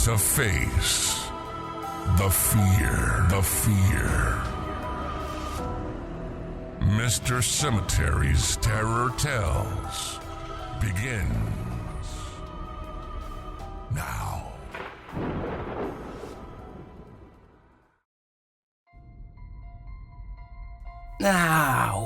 to face the fear. Mr. Cemetery's Terror Tales begins now.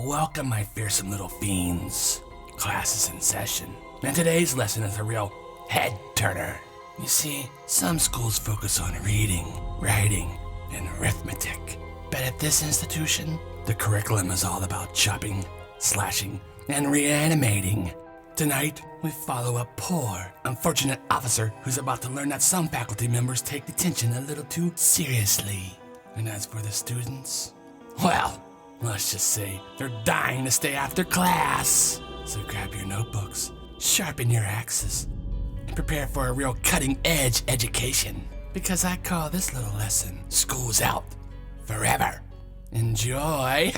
Welcome my fearsome little fiends. Class is in session, and today's lesson is a real head-turner. You see, some schools focus on reading, writing, and arithmetic. But at this institution, the curriculum is all about chopping, slashing, and reanimating. Tonight, we follow a poor, unfortunate officer who's about to learn that some faculty members take detention a little too seriously. And as for the students, well, let's just say they're dying to stay after class. So grab your notebooks, sharpen your axes, and prepare for a real cutting-edge education. Because I call this little lesson, School's Out Forever. Enjoy!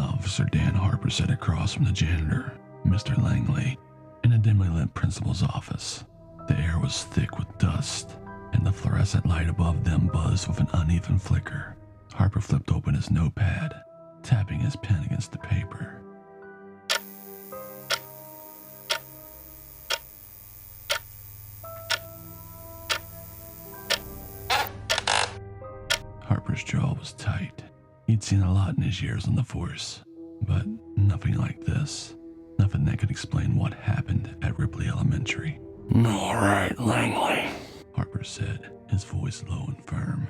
Officer Dan Harper sat across from the janitor, Mr. Langley, in a dimly lit principal's office. The air was thick with dust, and the fluorescent light above them buzzed with an uneven flicker. Harper flipped open his notepad, tapping his pen against the paper. Harper's jaw was tight. He'd seen a lot in his years on the force, but nothing like this. Nothing that could explain what happened at Ripley Elementary. All right, Langley, Harper said, his voice low and firm.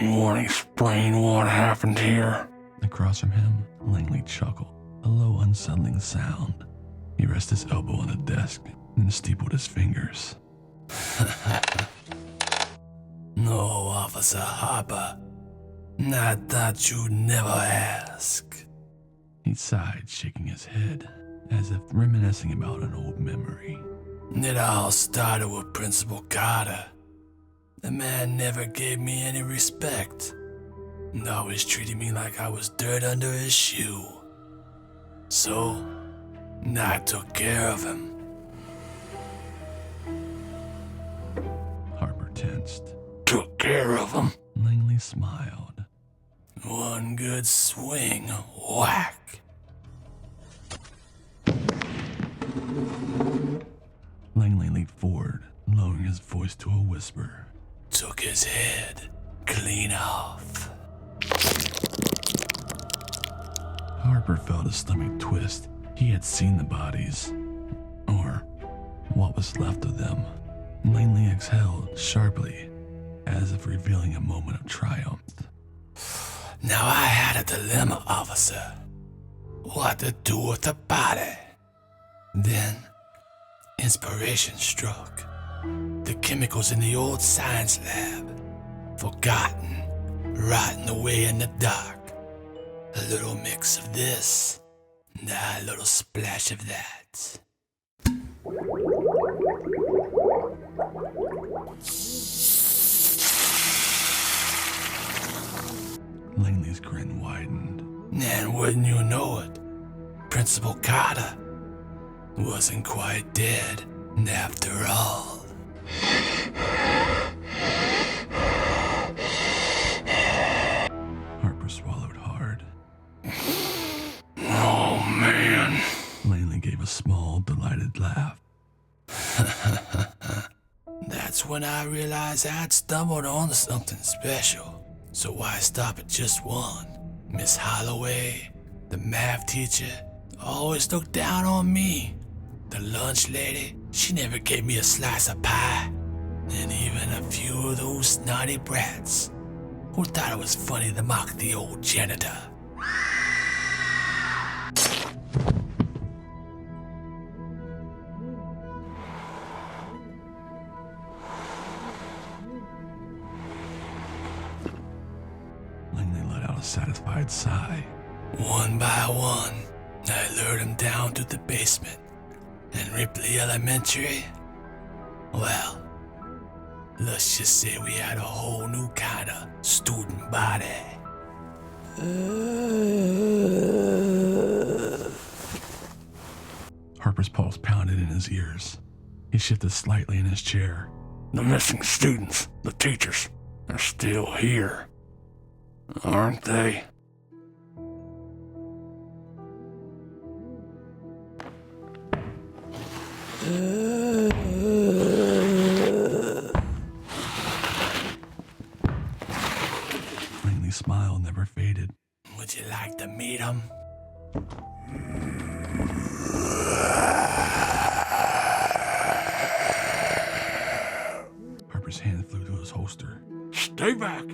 you want to explain what happened here? Across from him, Langley chuckled, a low, unsettling sound. He rested his elbow on the desk and steepled his fingers. No, Officer Harper. I thought you'd never ask. He sighed, shaking his head, as if reminiscing about an old memory. It all started with Principal Carter. The man never gave me any respect, and always treated me like I was dirt under his shoe. So, I took care of him. Harper tensed. Took care of him? Langley smiled. One good swing, whack. Langley leaped forward, lowering his voice to a whisper. Took his head clean off. Harper felt his stomach twist. He had seen the bodies, or what was left of them. Langley exhaled sharply, as if revealing a moment of triumph. Now I had a dilemma, officer. What to do with the body? Then, inspiration struck. The chemicals in the old science lab, forgotten, rotting away in the dark. A little mix of this, and a little splash of that. Langley's grin widened. And wouldn't you know it, Principal Carter wasn't quite dead after all. Harper swallowed hard. Oh, man. Langley gave a small, delighted laugh. That's when I realized I'd stumbled on something special. So why stop at just one? Miss Holloway, the math teacher, always looked down on me. The lunch lady, she never gave me a slice of pie. And even a few of those snotty brats who thought it was funny to mock the old janitor. Langley let out a satisfied sigh. One by one, I lured him down to the basement. And Ripley Elementary, well, let's just say we had a whole new kind of student body. Harper's pulse pounded in his ears. He shifted slightly in his chair. The missing students, the teachers, are still here, aren't they? Langley's smile never faded. Would you like to meet them? Harper's hand flew to his holster. Stay back!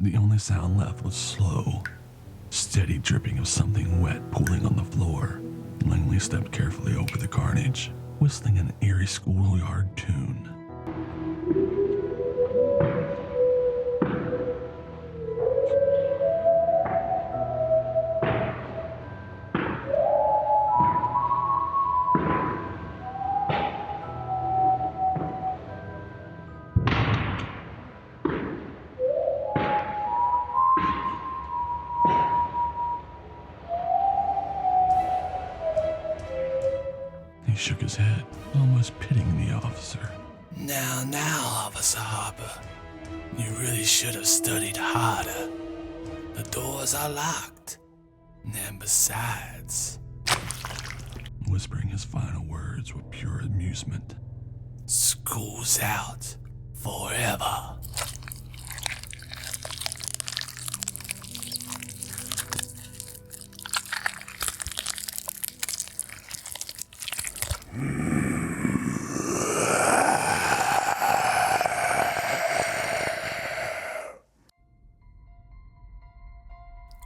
The only sound left was slow, steady dripping of something wet pooling on the floor. Langley stepped carefully over the carnage, whistling an eerie schoolyard tune. He shook his head, almost pitying the officer. Now, Officer Harper. You really should have studied harder. The doors are locked. And besides... Whispering his final words with pure amusement. School's out. Forever.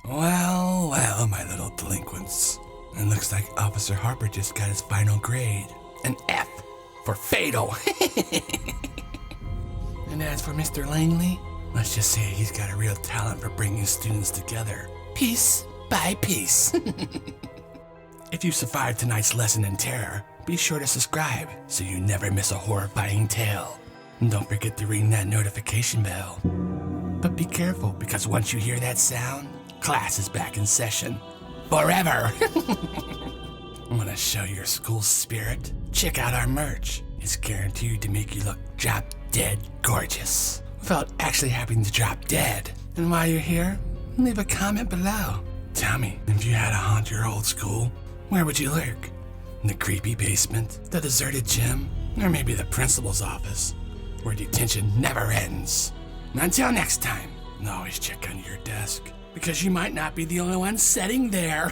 Well, my little delinquents. It looks like Officer Harper just got his final grade. An F for fatal. And as for Mr. Langley, let's just say he's got a real talent for bringing students together, piece by piece. If you survived tonight's lesson in terror, be sure to subscribe so you never miss a horrifying tale. And don't forget to ring that notification bell. But be careful, because once you hear that sound, class is back in session. Forever! Want to show your school spirit? Check out our merch. It's guaranteed to make you look drop dead gorgeous, without actually having to drop dead. And while you're here, leave a comment below. Tell me, if you had to haunt your old school, where would you lurk? In the creepy basement, the deserted gym, or maybe the principal's office, where detention never ends. Until next time, always check under your desk, because you might not be the only one sitting there.